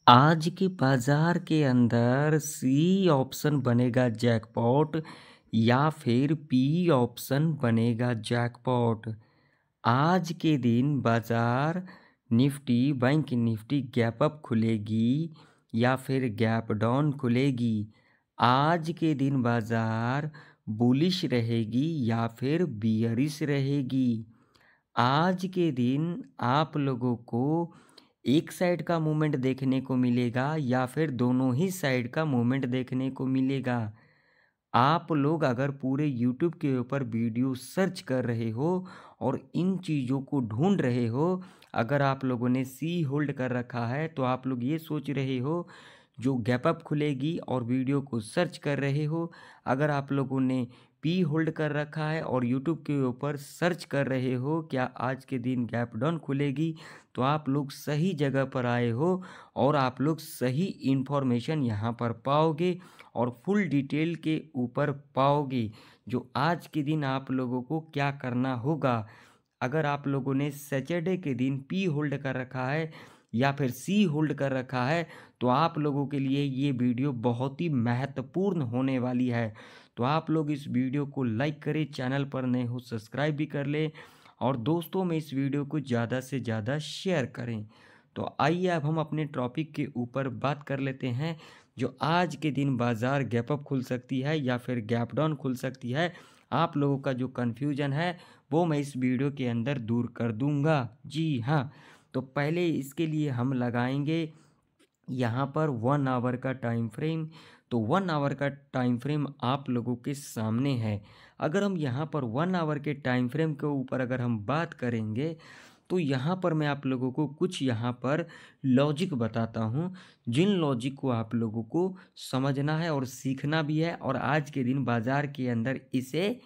आज के बाजार के अंदर सी ऑप्शन बनेगा जैकपॉट या फिर पी ऑप्शन बनेगा जैकपॉट। आज के दिन बाजार Nifty bank Nifty gap up खुलेगी या फिर गैप डाउन खुलेगी। आज के दिन बाजार बुलिश रहेगी या फिर बियरिश रहेगी। आज के दिन आप लोगों को एक साइड का मूवमेंट देखने को मिलेगा या फिर दोनों ही साइड का मूवमेंट देखने को मिलेगा। आप लोग अगर पूरे यूट्यूब के ऊपर वीडियो सर्च कर रहे हो और इन चीज़ों को ढूंढ रहे हो, अगर आप लोगों ने सी होल्ड कर रखा है तो आप लोग ये सोच रहे हो जो गैप अप खुलेगी और वीडियो को सर्च कर रहे हो। अगर आप लोगों ने पी होल्ड कर रखा है और यूट्यूब के ऊपर सर्च कर रहे हो क्या आज के दिन गैप डाउन खुलेगी, तो आप लोग सही जगह पर आए हो और आप लोग सही इन्फॉर्मेशन यहाँ पर पाओगे और फुल डिटेल के ऊपर पाओगे। जो आज के दिन आप लोगों को क्या करना होगा, अगर आप लोगों ने सैटरडे के दिन पी होल्ड कर रखा है या फिर सी होल्ड कर रखा है तो आप लोगों के लिए ये वीडियो बहुत ही महत्वपूर्ण होने वाली है। तो आप लोग इस वीडियो को लाइक करें, चैनल पर नए हो सब्सक्राइब भी कर लें और दोस्तों में इस वीडियो को ज़्यादा से ज़्यादा शेयर करें। तो आइए अब हम अपने टॉपिक के ऊपर बात कर लेते हैं। जो आज के दिन बाज़ार गैप अप खुल सकती है या फिर गैप डाउन खुल सकती है, आप लोगों का जो कन्फ्यूजन है वो मैं इस वीडियो के अंदर दूर कर दूंगा। जी हाँ, तो पहले इसके लिए हम लगाएंगे यहाँ पर 1 आवर का टाइम फ्रेम। तो 1 आवर का टाइम फ्रेम आप लोगों के सामने है। अगर हम यहाँ पर 1 आवर के टाइम फ्रेम के ऊपर अगर हम बात करेंगे तो यहाँ पर मैं आप लोगों को कुछ यहाँ पर लॉजिक बताता हूँ, जिन लॉजिक को आप लोगों को समझना है और सीखना भी है और आज के दिन बाज़ार के अंदर इसे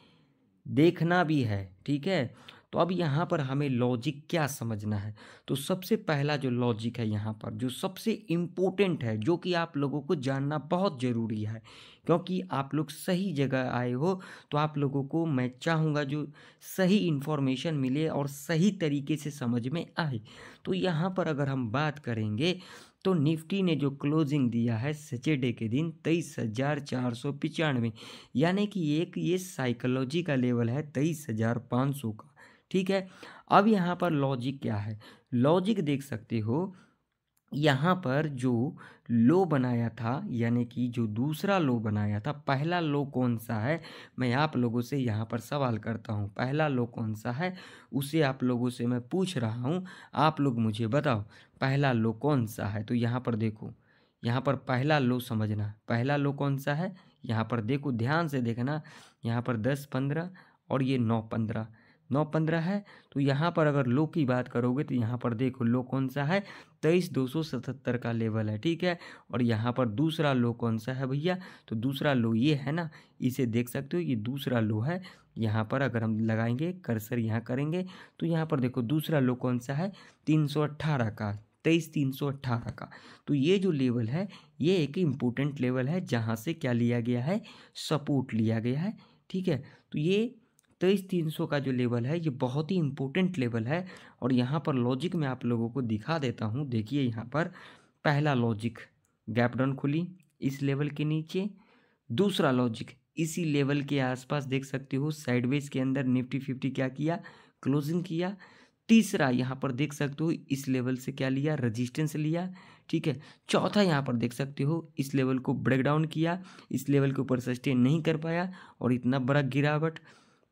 देखना भी है। ठीक है, तो अब यहाँ पर हमें लॉजिक क्या समझना है। तो सबसे पहला जो लॉजिक है यहाँ पर जो सबसे इम्पोर्टेंट है, जो कि आप लोगों को जानना बहुत ज़रूरी है, क्योंकि आप लोग सही जगह आए हो, तो आप लोगों को मैं चाहूँगा जो सही इन्फॉर्मेशन मिले और सही तरीके से समझ में आए। तो यहाँ पर अगर हम बात करेंगे तो निफ्टी ने जो क्लोजिंग दिया है सैटरडे के दिन 23,495, यानी कि एक ये साइकोलॉजी का लेवल है 23,500 का। ठीक है, अब यहाँ पर लॉजिक क्या है, लॉजिक देख सकते हो यहाँ पर जो लो बनाया था, यानी कि जो दूसरा लो बनाया था, पहला लो कौन सा है, मैं आप लोगों से यहाँ पर सवाल करता हूँ, पहला लो कौन सा है उसे आप लोगों से मैं पूछ रहा हूँ। आप लोग मुझे बताओ पहला लो कौन सा है। तो यहाँ पर देखो, यहाँ पर पहला लो समझना, पहला लो कौन सा है, यहाँ पर देखो ध्यान से देखना, यहाँ पर 10-15 और ये 9-15, 9-15 है। तो यहाँ पर अगर लो की बात करोगे तो यहाँ पर देखो लो कौन सा है, 23,277 का लेवल है। ठीक है, और यहाँ पर दूसरा लो कौन सा है भैया, तो दूसरा लो ये है ना, इसे देख सकते हो, ये दूसरा लो है। यहाँ पर अगर हम लगाएंगे कर्सर यहाँ करेंगे तो यहाँ पर देखो दूसरा लो कौन सा है, 318 का, 23,318 का। तो ये जो लेवल है ये एक इम्पोर्टेंट लेवल है जहाँ से क्या लिया गया है, सपोर्ट लिया गया है। ठीक है, तो ये 23,300 का जो लेवल है ये बहुत ही इम्पोर्टेंट लेवल है। और यहाँ पर लॉजिक मैं आप लोगों को दिखा देता हूँ। देखिए यहाँ पर पहला लॉजिक, गैप डाउन खुली इस लेवल के नीचे। दूसरा लॉजिक, इसी लेवल के आसपास देख सकते हो साइडवेज के अंदर निफ्टी 50 क्या किया, क्लोजिंग किया। तीसरा यहाँ पर देख सकते हो इस लेवल से क्या लिया, रजिस्टेंस लिया। ठीक है, चौथा यहाँ पर देख सकते हो इस लेवल को ब्रेक डाउन किया, इस लेवल के ऊपर सस्टेन नहीं कर पाया और इतना बड़ा गिरावट।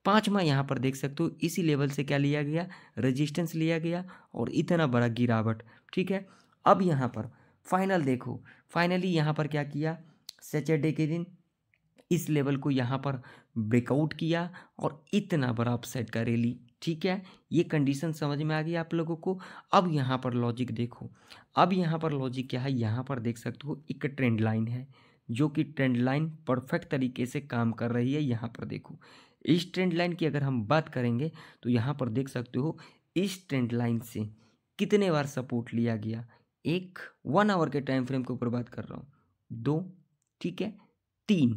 पांचवा यहाँ पर देख सकते हो इसी लेवल से क्या लिया गया, रेजिस्टेंस लिया गया और इतना बड़ा गिरावट। ठीक है, अब यहाँ पर फाइनल देखो, फाइनली यहाँ पर क्या किया, सैटरडे के दिन इस लेवल को यहाँ पर ब्रेकआउट किया और इतना बड़ा अपसाइड का रैली। ठीक है, ये कंडीशन समझ में आ गई आप लोगों को। अब यहाँ पर लॉजिक देखो, अब यहाँ पर लॉजिक क्या है, यहाँ पर देख सकते हो एक ट्रेंड लाइन है जो कि ट्रेंड लाइन परफेक्ट तरीके से काम कर रही है। यहाँ पर देखो इस ट्रेंड लाइन की अगर हम बात करेंगे तो यहाँ पर देख सकते हो इस ट्रेंड लाइन से कितने बार सपोर्ट लिया गया, एक 1 आवर के टाइम फ्रेम के ऊपर बात कर रहा हूँ, 2, ठीक है, 3।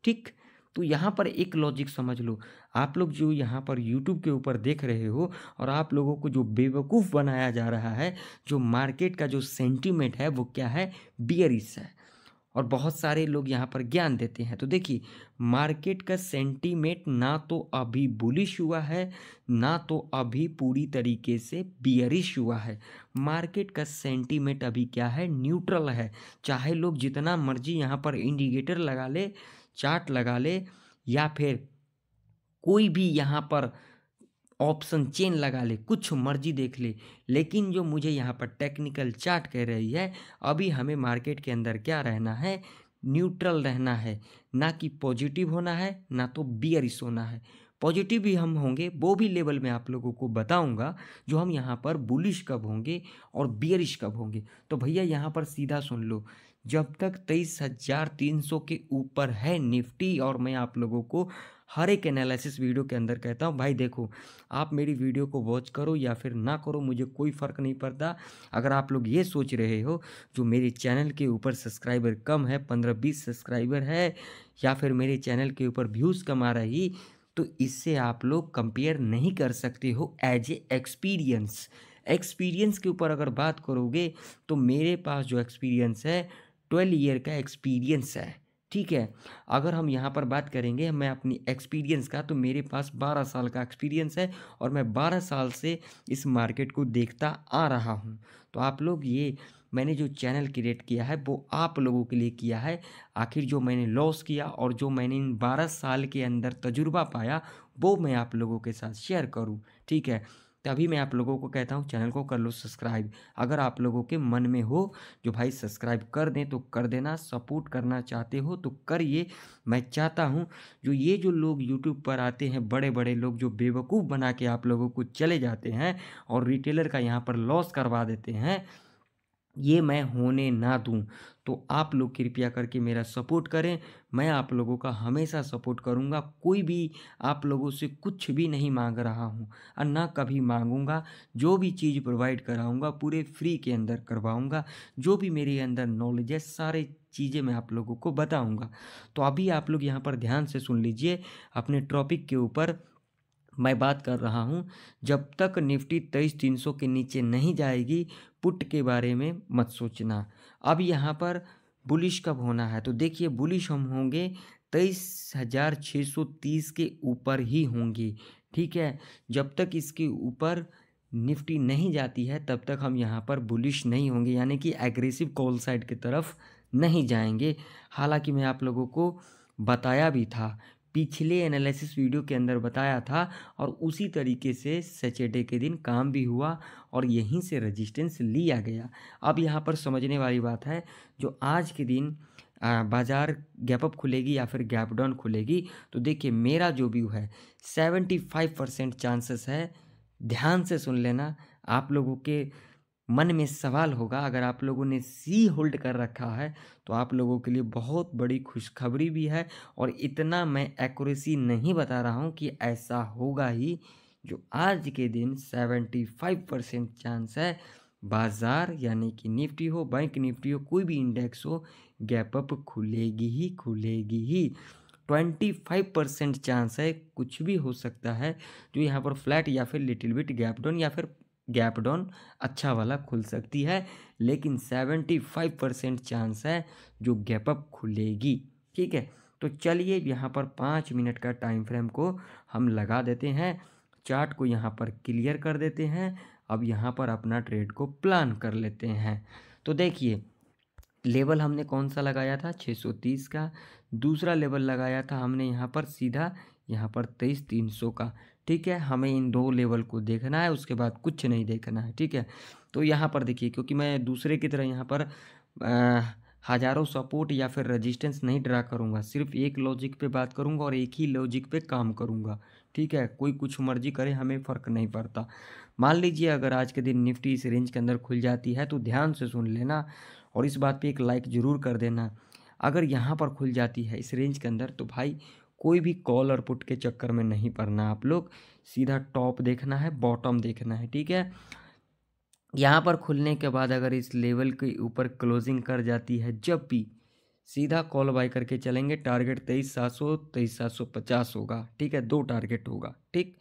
ठीक, तो यहाँ पर एक लॉजिक समझ लो, आप लोग जो यहाँ पर यूट्यूब के ऊपर देख रहे हो और आप लोगों को जो बेवकूफ़ बनाया जा रहा है, जो मार्केट का जो सेंटीमेंट है वो क्या है, बियरिश है। और बहुत सारे लोग यहाँ पर ज्ञान देते हैं। तो देखिए, मार्केट का सेंटीमेंट ना तो अभी बुलिश हुआ है, ना तो अभी पूरी तरीके से बियरिश हुआ है। मार्केट का सेंटीमेंट अभी क्या है, न्यूट्रल है। चाहे लोग जितना मर्जी यहाँ पर इंडिकेटर लगा ले, चार्ट लगा ले, या फिर कोई भी यहाँ पर ऑप्शन चेन लगा ले, कुछ मर्जी देख ले, लेकिन जो मुझे यहाँ पर टेक्निकल चार्ट कह रही है, अभी हमें मार्केट के अंदर क्या रहना है, न्यूट्रल रहना है। ना कि पॉजिटिव होना है, ना तो बियरिश होना है। पॉजिटिव भी हम होंगे, वो भी लेवल में आप लोगों को बताऊंगा, जो हम यहाँ पर बुलिश कब होंगे और बियरिश कब होंगे। तो भैया यहाँ पर सीधा सुन लो, जब तक 23,300 के ऊपर है निफ्टी, और मैं आप लोगों को हर एक एनालिसिस वीडियो के अंदर कहता हूँ, भाई देखो, आप मेरी वीडियो को वॉच करो या फिर ना करो, मुझे कोई फ़र्क नहीं पड़ता। अगर आप लोग ये सोच रहे हो जो मेरे चैनल के ऊपर सब्सक्राइबर कम है, 15-20 सब्सक्राइबर है, या फिर मेरे चैनल के ऊपर व्यूज़ कम आ रही, तो इससे आप लोग कंपेयर नहीं कर सकते हो एज ए एक्सपीरियंस। एक्सपीरियंस के ऊपर अगर बात करोगे तो मेरे पास जो एक्सपीरियंस है, 12 ईयर का एक्सपीरियंस है। ठीक है, अगर हम यहाँ पर बात करेंगे मैं अपनी एक्सपीरियंस का, तो मेरे पास 12 साल का एक्सपीरियंस है और मैं 12 साल से इस मार्केट को देखता आ रहा हूँ। तो आप लोग, ये मैंने जो चैनल क्रिएट किया है वो आप लोगों के लिए किया है। आखिर जो मैंने लॉस किया और जो मैंने इन 12 साल के अंदर तजुर्बा पाया, वो मैं आप लोगों के साथ शेयर करूँ। ठीक है, तभी मैं आप लोगों को कहता हूँ चैनल को कर लो सब्सक्राइब। अगर आप लोगों के मन में हो जो भाई सब्सक्राइब कर दें तो कर देना, सपोर्ट करना चाहते हो तो करिए। मैं चाहता हूँ जो ये जो लोग यूट्यूब पर आते हैं, बड़े बड़े लोग जो बेवकूफ़ बना के आप लोगों को चले जाते हैं और रिटेलर का यहाँ पर लॉस करवा देते हैं, ये मैं होने ना दूं। तो आप लोग कृपया करके मेरा सपोर्ट करें। मैं आप लोगों का हमेशा सपोर्ट करूंगा। कोई भी आप लोगों से कुछ भी नहीं मांग रहा हूं और ना कभी मांगूंगा। जो भी चीज़ प्रोवाइड कराऊंगा पूरे फ्री के अंदर करवाऊंगा। जो भी मेरे अंदर नॉलेज है, सारे चीज़ें मैं आप लोगों को बताऊंगा। तो अभी आप लोग यहाँ पर ध्यान से सुन लीजिए, अपने टॉपिक के ऊपर मैं बात कर रहा हूँ। जब तक निफ्टी 23,300 के नीचे नहीं जाएगी, पुट के बारे में मत सोचना। अब यहाँ पर बुलिश कब होना है, तो देखिए, बुलिश हम होंगे 23,630 के ऊपर ही होंगे। ठीक है, जब तक इसके ऊपर निफ्टी नहीं जाती है तब तक हम यहाँ पर बुलिश नहीं होंगे, यानी कि एग्रेसिव कॉल साइड की तरफ नहीं जाएंगे। हालांकि मैं आप लोगों को बताया भी था, पिछले एनालिसिस वीडियो के अंदर बताया था, और उसी तरीके से सैटरडे के दिन काम भी हुआ और यहीं से रेजिस्टेंस लिया गया। अब यहाँ पर समझने वाली बात है, जो आज के दिन बाज़ार गैप अप खुलेगी या फिर गैप डाउन खुलेगी, तो देखिए मेरा जो व्यू है 75% चांसेस है। ध्यान से सुन लेना, आप लोगों के मन में सवाल होगा, अगर आप लोगों ने सी होल्ड कर रखा है तो आप लोगों के लिए बहुत बड़ी खुशखबरी भी है। और इतना मैं एक्यूरेसी नहीं बता रहा हूँ कि ऐसा होगा ही। जो आज के दिन 75% चांस है, बाज़ार यानी कि निफ्टी हो, बैंक निफ्टी हो, कोई भी इंडेक्स हो, गैप अप खुलेगी ही खुलेगी ही। 25% चांस है, कुछ भी हो सकता है, जो यहाँ पर फ्लैट या फिर लिटिल बिट गैप डाउन या फिर गैप डाउन अच्छा वाला खुल सकती है। लेकिन 75% चांस है जो गैप अप खुलेगी। ठीक है, तो चलिए यहाँ पर 5 मिनट का टाइम फ्रेम को हम लगा देते हैं, चार्ट को यहाँ पर क्लियर कर देते हैं। अब यहाँ पर अपना ट्रेड को प्लान कर लेते हैं। तो देखिए, लेवल हमने कौन सा लगाया था, 630 का। दूसरा लेवल लगाया था हमने यहाँ पर सीधा, यहाँ पर 23,300 का। ठीक है, हमें इन दो लेवल को देखना है, उसके बाद कुछ नहीं देखना है। ठीक है, तो यहाँ पर देखिए, क्योंकि मैं दूसरे की तरह यहाँ पर हज़ारों सपोर्ट या फिर रेजिस्टेंस नहीं ड्रा करूँगा, सिर्फ एक लॉजिक पे बात करूँगा और एक ही लॉजिक पे काम करूँगा। ठीक है, कोई कुछ मर्जी करे, हमें फ़र्क नहीं पड़ता। मान लीजिए अगर आज के दिन निफ्टी इस रेंज के अंदर खुल जाती है, तो ध्यान से सुन लेना और इस बात पे एक लाइक ज़रूर कर देना। अगर यहाँ पर खुल जाती है इस रेंज के अंदर, तो भाई कोई भी कॉल और पुट के चक्कर में नहीं पड़ना। आप लोग सीधा टॉप देखना है, बॉटम देखना है। ठीक है, यहाँ पर खुलने के बाद अगर इस लेवल के ऊपर क्लोजिंग कर जाती है, जब भी सीधा कॉल बाय करके चलेंगे। टारगेट 23,700 23,750 होगा, ठीक है, 2 टारगेट होगा, ठीक।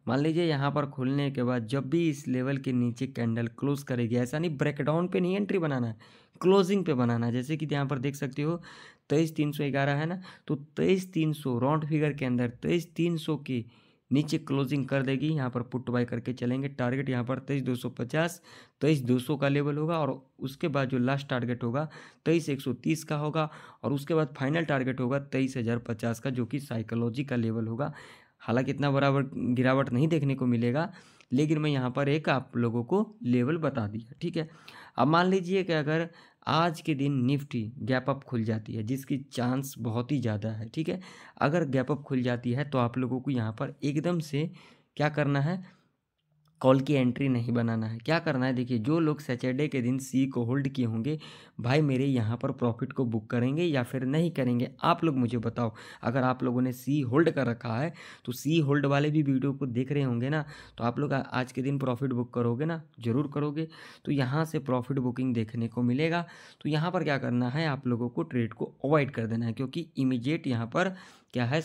मान लीजिए यहाँ पर खुलने के बाद जब भी इस लेवल के नीचे कैंडल क्लोज करेगी, ऐसा नहीं ब्रेकडाउन पे नहीं एंट्री बनाना है, क्लोजिंग पे बनाना है। जैसे कि यहाँ पर देख सकते हो 23,311 है ना, तो 23,300 राउंड फिगर के अंदर 23,300 के नीचे क्लोजिंग कर देगी, यहाँ पर पुट बाय करके चलेंगे। टारगेट यहाँ पर 23,250 23,200 का लेवल होगा, और उसके बाद जो लास्ट टारगेट होगा 23,130 का होगा, और उसके बाद फाइनल टारगेट होगा 23,050 का, जो कि साइकोलॉजी का लेवल होगा। हालांकि इतना बराबर गिरावट नहीं देखने को मिलेगा, लेकिन मैं यहाँ पर एक आप लोगों को लेवल बता दिया, ठीक है। अब मान लीजिए कि अगर आज के दिन निफ्टी गैप अप खुल जाती है, जिसकी चांस बहुत ही ज़्यादा है, ठीक है। अगर गैप अप खुल जाती है तो आप लोगों को यहाँ पर एकदम से क्या करना है, कॉल की एंट्री नहीं बनाना है। क्या करना है, देखिए जो लोग सैटरडे के दिन सी को होल्ड किए होंगे, भाई मेरे यहाँ पर प्रॉफिट को बुक करेंगे या फिर नहीं करेंगे, आप लोग मुझे बताओ। अगर आप लोगों ने सी होल्ड कर रखा है तो सी होल्ड वाले भी वीडियो को देख रहे होंगे ना, तो आप लोग आज के दिन प्रॉफिट बुक करोगे ना, ज़रूर करोगे। तो यहाँ से प्रॉफिट बुकिंग देखने को मिलेगा। तो यहाँ पर क्या करना है, आप लोगों को ट्रेड को अवॉइड कर देना है, क्योंकि इमीडिएट यहाँ पर क्या है,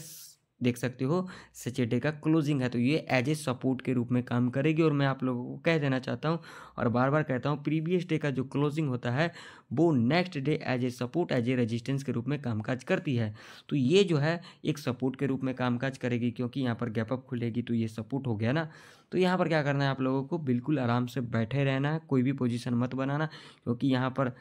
देख सकते हो सैटरडे का क्लोजिंग है, तो ये एज ए सपोर्ट के रूप में काम करेगी। और मैं आप लोगों को कह देना चाहता हूँ और बार बार कहता हूँ, प्रीवियस डे का जो क्लोजिंग होता है वो next day as a support as a resistance के रूप में कामकाज करती है। तो ये जो है एक सपोर्ट के रूप में कामकाज करेगी, क्योंकि यहाँ पर गैप अप खुलेगी तो ये सपोर्ट हो गया ना। तो यहाँ पर क्या करना है, आप लोगों को बिल्कुल आराम से बैठे रहना है, कोई भी पोजीशन मत बनाना, क्योंकि यहाँ पर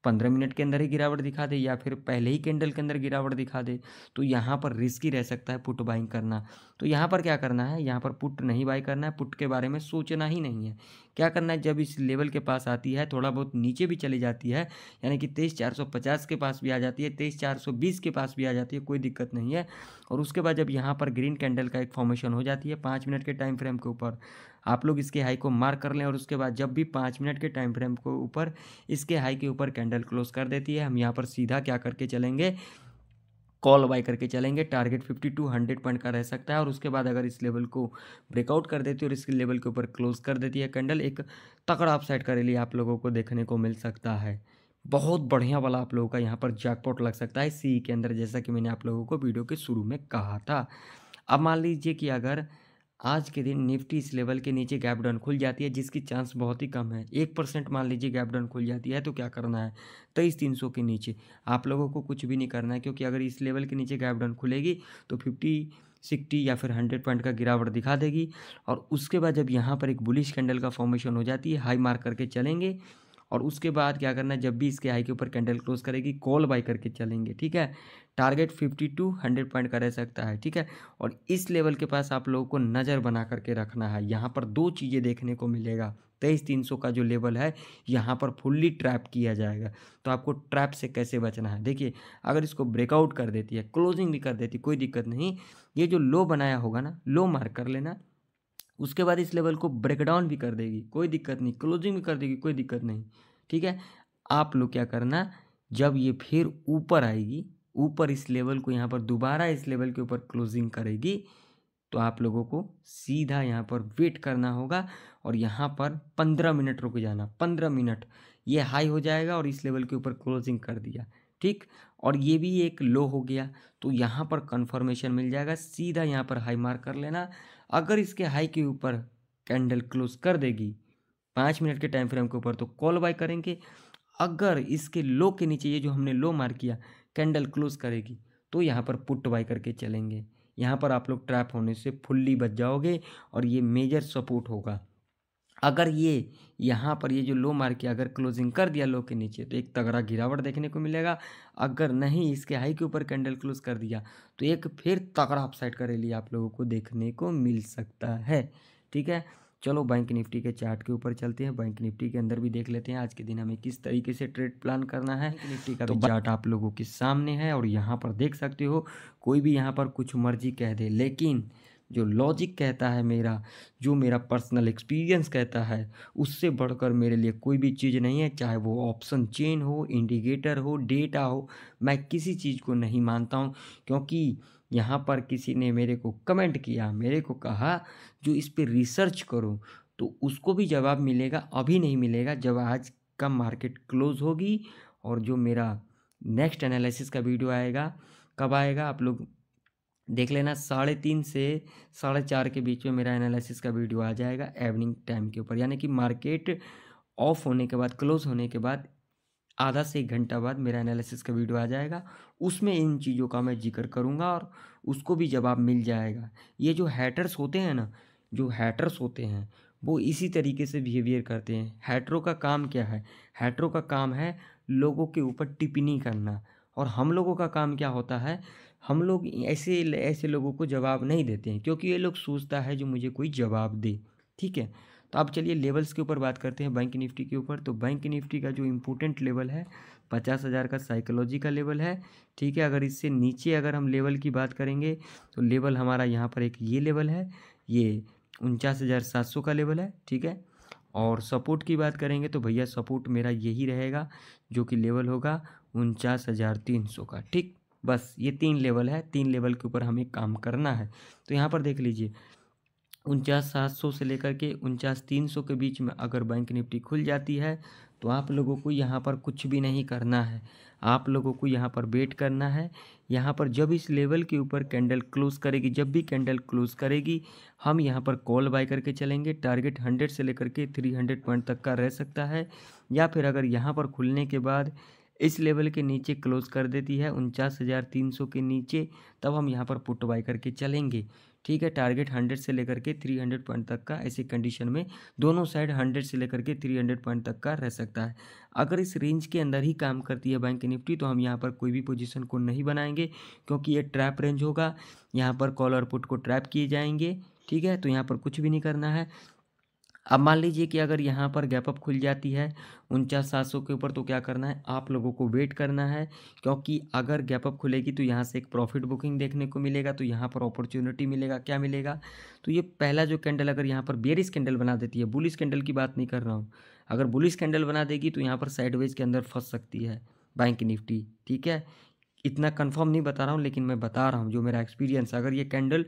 15 मिनट के अंदर ही गिरावट दिखा दे या फिर पहले ही कैंडल के अंदर गिरावट दिखा दे, तो यहाँ पर रिस्की रह सकता है पुट बाइंग करना। तो यहाँ पर क्या करना है, यहाँ पर पुट नहीं बाई करना है, पुट के बारे में सोचना ही नहीं है। क्या करना है, जब इस लेवल के पास आती है, थोड़ा बहुत नीचे भी चली जाती है, यानी कि 23,450 के पास भी आ जाती है, 23,420 के पास भी आ जाती है, कोई दिक्कत नहीं है। और उसके बाद जब यहाँ पर ग्रीन कैंडल का एक फॉर्मेशन हो जाती है 5 मिनट के टाइम फ्रेम के ऊपर, आप लोग इसके हाई को मार्क कर लें, और उसके बाद जब भी 5 मिनट के टाइम फ्रेम के ऊपर इसके हाई के ऊपर कैंडल क्लोज कर देती है, हम यहाँ पर सीधा क्या करके चलेंगे, कॉल बाय करके चलेंगे। टारगेट 50 टू 100 पॉइंट का रह सकता है, और उसके बाद अगर इस लेवल को ब्रेकआउट कर देती है और इस लेवल के ऊपर क्लोज कर देती है कैंडल, एक तगड़ा अपसाइड का रैली आप लोगों को देखने को मिल सकता है। बहुत बढ़िया वाला आप लोगों का यहाँ पर जैकपॉट लग सकता है सी के अंदर, जैसा कि मैंने आप लोगों को वीडियो के शुरू में कहा था। अब मान लीजिए कि अगर आज के दिन निफ्टी इस लेवल के नीचे गैप डाउन खुल जाती है, जिसकी चांस बहुत ही कम है, 1% मान लीजिए गैप डाउन खुल जाती है, तो क्या करना है, 23,300 के नीचे आप लोगों को कुछ भी नहीं करना है, क्योंकि अगर इस लेवल के नीचे गैप डाउन खुलेगी तो 50 60 या फिर 100 पॉइंट का गिरावट दिखा देगी। और उसके बाद जब यहाँ पर एक बुलिश कैंडल का फॉर्मेशन हो जाती है, हाई मार्क करके चलेंगे, और उसके बाद क्या करना है, जब भी इसके हाई के ऊपर कैंडल क्लोज करेगी कॉल बाय करके चलेंगे, ठीक है। टारगेट 50 टू 100 पॉइंट का रह सकता है, ठीक है। और इस लेवल के पास आप लोगों को नज़र बना करके रखना है। यहाँ पर दो चीज़ें देखने को मिलेगा, 23,300 का जो लेवल है यहाँ पर फुल्ली ट्रैप किया जाएगा। तो आपको ट्रैप से कैसे बचना है, देखिए अगर इसको ब्रेकआउट कर देती है, क्लोजिंग भी कर देती, कोई दिक्कत नहीं, ये जो लो बनाया होगा ना, लो मार्क कर लेना, उसके बाद इस लेवल को ब्रेकडाउन भी कर देगी, कोई दिक्कत नहीं, क्लोजिंग भी कर देगी, कोई दिक्कत नहीं, ठीक है। आप लोग क्या करना, जब ये फिर ऊपर आएगी, ऊपर इस लेवल को यहाँ पर दोबारा इस लेवल के ऊपर क्लोजिंग करेगी, तो आप लोगों को सीधा यहाँ पर वेट करना होगा, और यहाँ पर 15 मिनट रुक जाना, 15 मिनट ये हाई हो जाएगा और इस लेवल के ऊपर क्लोजिंग कर दिया, ठीक। और ये भी एक लो हो गया, तो यहाँ पर कंफर्मेशन मिल जाएगा, सीधा यहाँ पर हाई मार्क कर लेना। अगर इसके हाई के ऊपर कैंडल क्लोज कर देगी 5 मिनट के टाइम फ्रेम के ऊपर, तो कॉल बाय करेंगे। अगर इसके लो के नीचे, ये जो हमने लो मार्क किया, कैंडल क्लोज करेगी, तो यहाँ पर पुट बाय करके चलेंगे। यहाँ पर आप लोग ट्रैप होने से फुल्ली बच जाओगे, और ये मेजर सपोर्ट होगा। अगर ये यहाँ पर ये जो लो मार्क किया, अगर क्लोजिंग कर दिया लो के नीचे, तो एक तगड़ा गिरावट देखने को मिलेगा। अगर नहीं, इसके हाई के ऊपर कैंडल क्लोज कर दिया, तो एक फिर तगड़ा अपसाइड का रैली आप लोगों को देखने को मिल सकता है, ठीक है। चलो बैंक निफ्टी के चार्ट के ऊपर चलते हैं, बैंक निफ्टी के अंदर भी देख लेते हैं आज के दिन हमें किस तरीके से ट्रेड प्लान करना है। निफ्टी का तो चार्ट आप लोगों के सामने है, और यहाँ पर देख सकते हो, कोई भी यहाँ पर कुछ मर्जी कह दे, लेकिन जो लॉजिक कहता है मेरा, जो मेरा पर्सनल एक्सपीरियंस कहता है, उससे बढ़कर मेरे लिए कोई भी चीज़ नहीं है। चाहे वो ऑप्शन चेन हो, इंडिकेटर हो, डेटा हो, मैं किसी चीज़ को नहीं मानता हूँ, क्योंकि यहाँ पर किसी ने मेरे को कमेंट किया, मेरे को कहा जो इस पर रिसर्च करो, तो उसको भी जवाब मिलेगा, अभी नहीं मिलेगा, जब आज का मार्केट क्लोज होगी और जो मेरा नेक्स्ट एनालिसिस का वीडियो आएगा। कब आएगा आप लोग देख लेना, 3:30 से 4:30 के बीच में मेरा एनालिसिस का वीडियो आ जाएगा इवनिंग टाइम के ऊपर, यानी कि मार्केट ऑफ होने के बाद, क्लोज होने के बाद आधा से 1 घंटा बाद मेरा एनालिसिस का वीडियो आ जाएगा। उसमें इन चीज़ों का मैं जिक्र करूँगा और उसको भी जवाब मिल जाएगा। ये जो हैटर्स होते हैं ना, जो हैटर्स होते हैं वो इसी तरीके से बिहेवियर करते हैं। हैटरों का काम क्या है? हैटरों का काम है लोगों के ऊपर टिप्पणी करना, और हम लोगों का काम क्या होता है? हम लोग ऐसे ऐसे लोगों को जवाब नहीं देते हैं, क्योंकि ये लोग सोचता है जो मुझे कोई जवाब दे। ठीक है, तो अब चलिए लेवल्स के ऊपर बात करते हैं, बैंक निफ्टी के ऊपर। तो बैंक निफ्टी का जो इम्पोर्टेंट लेवल है 50,000 का साइकोलॉजी का लेवल है। ठीक है, अगर इससे नीचे अगर हम लेवल की बात करेंगे तो लेवल हमारा यहाँ पर एक ये लेवल है, ये 49,700 का लेवल है। ठीक है, और सपोर्ट की बात करेंगे तो भैया सपोर्ट मेरा यही रहेगा, जो कि लेवल होगा 49,300 का। ठीक, बस ये 3 लेवल है, 3 लेवल के ऊपर हमें काम करना है। तो यहाँ पर देख लीजिए 49,700 से लेकर के 49,300 के बीच में अगर बैंक निफ्टी खुल जाती है तो आप लोगों को यहाँ पर कुछ भी नहीं करना है, आप लोगों को यहाँ पर वेट करना है। यहाँ पर जब इस लेवल के ऊपर कैंडल क्लोज करेगी, जब भी कैंडल क्लोज करेगी, हम यहाँ पर कॉल बाय करके चलेंगे। टारगेट 100 से लेकर के 300 पॉइंट तक का रह सकता है, या फिर अगर यहाँ पर खुलने के बाद इस लेवल के नीचे क्लोज कर देती है 49,300 के नीचे, तब हम यहाँ पर पुट बाय करके चलेंगे। ठीक है, टारगेट 100 से लेकर के 300 पॉइंट तक का, ऐसी कंडीशन में दोनों साइड 100 से लेकर के 300 पॉइंट तक का रह सकता है। अगर इस रेंज के अंदर ही काम करती है बैंक निफ्टी तो हम यहाँ पर कोई भी पोजीशन को नहीं बनाएंगे, क्योंकि ये ट्रैप रेंज होगा, यहाँ पर कॉल और पुट को ट्रैप किए जाएंगे। ठीक है, तो यहाँ पर कुछ भी नहीं करना है। अब मान लीजिए कि अगर यहाँ पर गैप अप खुल जाती है 49,700 के ऊपर, तो क्या करना है? आप लोगों को वेट करना है, क्योंकि अगर गैप अप खुलेगी तो यहाँ से एक प्रॉफिट बुकिंग देखने को मिलेगा, तो यहाँ पर अपॉर्चुनिटी मिलेगा। क्या मिलेगा? तो ये पहला जो कैंडल अगर यहाँ पर बेरिश कैंडल बना देती है, बुलिश कैंडल की बात नहीं कर रहा हूँ, अगर बुलिश कैंडल बना देगी तो यहाँ पर साइडवेज के अंदर फंस सकती है बैंक निफ्टी। ठीक है, इतना कंफर्म नहीं बता रहा हूँ, लेकिन मैं बता रहा हूँ जो मेरा एक्सपीरियंस। अगर ये कैंडल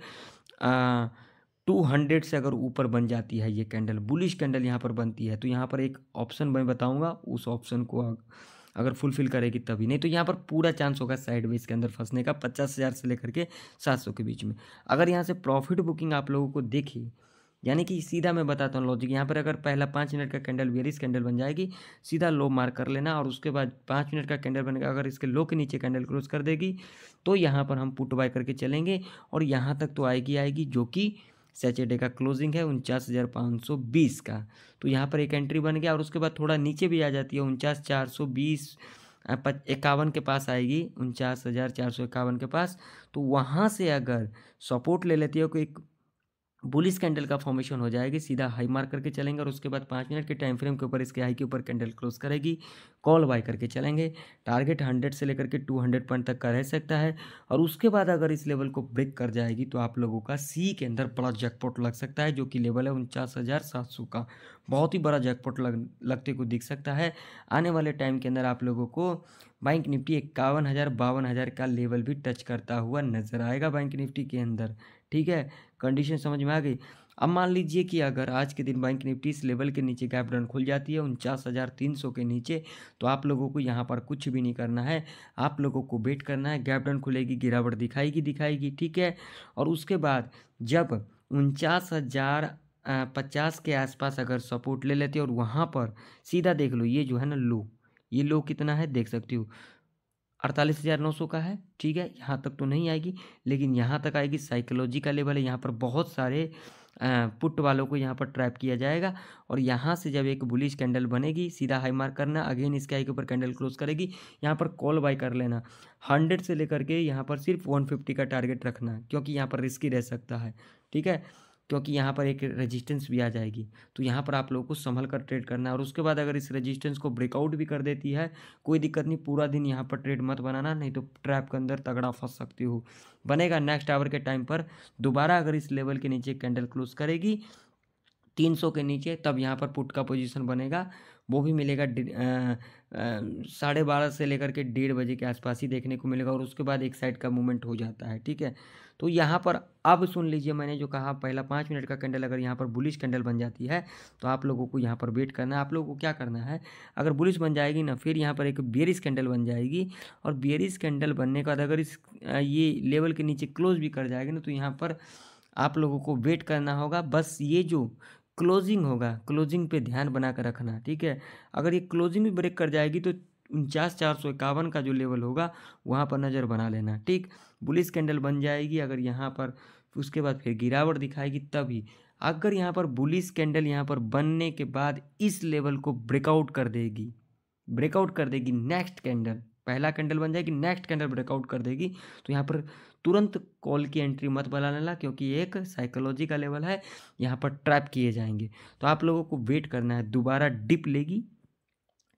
200 से अगर ऊपर बन जाती है, ये कैंडल बुलिश कैंडल यहाँ पर बनती है, तो यहाँ पर एक ऑप्शन मैं बताऊँगा, उस ऑप्शन को अगर फुलफिल करेगी तभी, नहीं तो यहाँ पर पूरा चांस होगा साइडवेज के अंदर फंसने का 50,000 से लेकर के 700 के बीच में। अगर यहाँ से प्रॉफिट बुकिंग आप लोगों को देखी, यानी कि सीधा मैं बताता हूँ लॉजिक, यहाँ पर अगर पहला 5 मिनट का कैंडल बेरिश कैंडल बन जाएगी, सीधा लो मार्क कर लेना, और उसके बाद 5 मिनट का कैंडल बनेगा, अगर इसके लो के नीचे कैंडल क्लोज कर देगी तो यहाँ पर हम पुट बाय करके चलेंगे, और यहाँ तक तो आएगी जो कि सैटरडे का क्लोजिंग है 49,520 का। तो यहाँ पर एक एंट्री बन गया, और उसके बाद थोड़ा नीचे भी आ जाती है 49,420 51 के पास आएगी, 49,451 के पास। तो वहाँ से अगर सपोर्ट ले लेती है कि एक बुलिश कैंडल का फॉर्मेशन हो जाएगी, सीधा हाई मार्क करके चलेंगे, और उसके बाद 5 मिनट के टाइम फ्रेम के ऊपर इसके हाई के ऊपर कैंडल क्लोज करेगी, कॉल बाय करके चलेंगे। टारगेट 100 से लेकर के 200 पॉइंट तक का रह सकता है, और उसके बाद अगर इस लेवल को ब्रेक कर जाएगी तो आप लोगों का सी के अंदर बड़ा जैकपॉट लग सकता है, जो कि लेवल है 49,700 का। बहुत ही बड़ा जैकपॉट लगते को दिख सकता है। आने वाले टाइम के अंदर आप लोगों को बैंक निफ्टी 51,000 52,000 का लेवल भी टच करता हुआ नजर आएगा बैंक निफ्टी के अंदर। ठीक है, कंडीशन समझ में आ गई। अब मान लीजिए कि अगर आज के दिन बैंक निफ्टी इस लेवल के नीचे गैप डाउन खुल जाती है 49,300 के नीचे, तो आप लोगों को यहाँ पर कुछ भी नहीं करना है, आप लोगों को वेट करना है। गैप डाउन खुलेगी, गिरावट दिखाएगी। ठीक है, और उसके बाद जब 49,050 के आसपास अगर सपोर्ट ले लेते हैं, और वहाँ पर सीधा देख लो, ये जो है ना लो, ये लो कितना है देख सकती हो, 48,900 का है। ठीक है, यहाँ तक तो नहीं आएगी, लेकिन यहाँ तक आएगी। साइकोलॉजी का लेवल है, यहाँ पर बहुत सारे पुट वालों को यहाँ पर ट्रैप किया जाएगा, और यहाँ से जब एक बुलिश कैंडल बनेगी, सीधा हाई मार्क करना, अगेन इसके हाई के ऊपर कैंडल क्लोज करेगी, यहाँ पर कॉल बाय कर लेना। 100 से लेकर के यहाँ पर सिर्फ 150 का टारगेट रखना, क्योंकि यहाँ पर रिस्की रह सकता है। ठीक है, क्योंकि यहाँ पर एक रेजिस्टेंस भी आ जाएगी, तो यहाँ पर आप लोगों को संभल कर ट्रेड करना है। और उसके बाद अगर इस रेजिस्टेंस को ब्रेकआउट भी कर देती है, कोई दिक्कत नहीं, पूरा दिन यहाँ पर ट्रेड मत बनाना, नहीं तो ट्रैप के अंदर तगड़ा फंस सकती हो। बनेगा नेक्स्ट आवर के टाइम पर दोबारा अगर इस लेवल के नीचे कैंडल क्लोज करेगी 300 के नीचे, तब यहाँ पर पुट का पोजीशन बनेगा वो भी मिलेगा 12:30 से लेकर के 1:30 के आसपास ही देखने को मिलेगा और उसके बाद एक साइड का मूवमेंट हो जाता है, ठीक है। तो यहाँ पर अब सुन लीजिए, मैंने जो कहा पहला 5 मिनट का कैंडल अगर यहाँ पर बुलिश कैंडल बन जाती है तो आप लोगों को यहाँ पर वेट करना है। आप लोगों को क्या करना है, अगर बुलिश बन जाएगी ना, फिर यहाँ पर एक बेयरिश कैंडल बन जाएगी और बेयरिश कैंडल बनने के बाद अगर ये लेवल के नीचे क्लोज भी कर जाएगी ना, तो यहाँ पर आप लोगों को वेट करना होगा। बस ये जो क्लोजिंग होगा, क्लोजिंग पे ध्यान बना कर रखना, ठीक है। अगर ये क्लोजिंग भी ब्रेक कर जाएगी तो 49,451 का जो लेवल होगा वहाँ पर नज़र बना लेना, ठीक। बुलिश कैंडल बन जाएगी अगर यहाँ पर, उसके बाद फिर गिरावट दिखाएगी तभी। अगर यहाँ पर बुलिश कैंडल यहाँ पर बनने के बाद इस लेवल को ब्रेकआउट कर देगी, नेक्स्ट कैंडल, पहला कैंडल बन जाएगी, नेक्स्ट कैंडल ब्रेकआउट कर देगी, तो यहाँ पर तुरंत कॉल की एंट्री मत बना लेना, क्योंकि एक साइकोलॉजी का लेवल है, यहाँ पर ट्रैप किए जाएंगे। तो आप लोगों को वेट करना है, दोबारा डिप लेगी,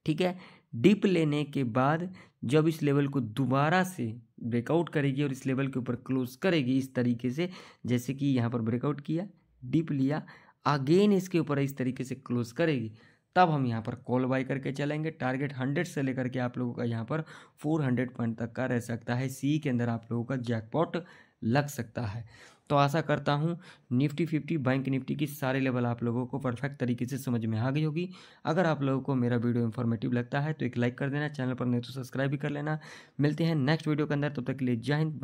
ठीक है। डिप लेने के बाद जब इस लेवल को दोबारा से ब्रेकआउट करेगी और इस लेवल के ऊपर क्लोज करेगी इस तरीके से, जैसे कि यहाँ पर ब्रेकआउट किया, डिप लिया, अगेन इसके ऊपर इस तरीके से क्लोज करेगी, तब हम यहाँ पर कॉल बाई करके चलेंगे। टारगेट 100 से लेकर के आप लोगों का यहाँ पर 400 पॉइंट तक का रह सकता है। सी के अंदर आप लोगों का जैकपॉट लग सकता है। तो आशा करता हूँ निफ्टी 50 बैंक निफ्टी की सारे लेवल आप लोगों को परफेक्ट तरीके से समझ में आ गई होगी। अगर आप लोगों को मेरा वीडियो इन्फॉर्मेटिव लगता है तो एक लाइक कर देना, चैनल पर नहीं तो सब्सक्राइब भी कर लेना। मिलते हैं नेक्स्ट वीडियो के अंदर, तब तक के लिए जय हिंद।